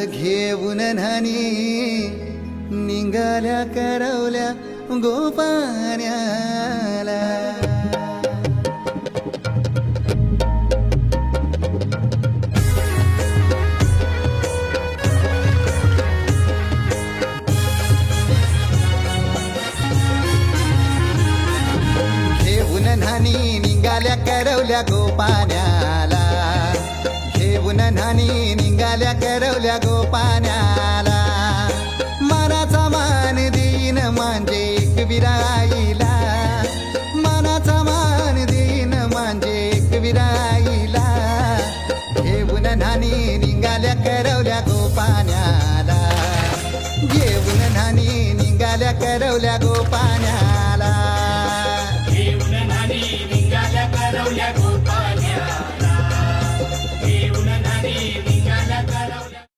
घेऊन न्हाणी निघाल्या करवल्या गोपाण्याला. घेऊन न्हाणी निघाल्या करवल्या गोपाण्याला. घेऊन न्हाणी निघाल्या करवल्या गोपाण्याला. मनाचा मान देईन म्हणजे एकविराईला. मनाचा मान देईन म्हणजे एकविराईला. घेऊन न्हाणी निघाल्या करवल्या गोपाण्याला. घेऊन न्हाणी निघाल्या करवल्या गोपाण्याला.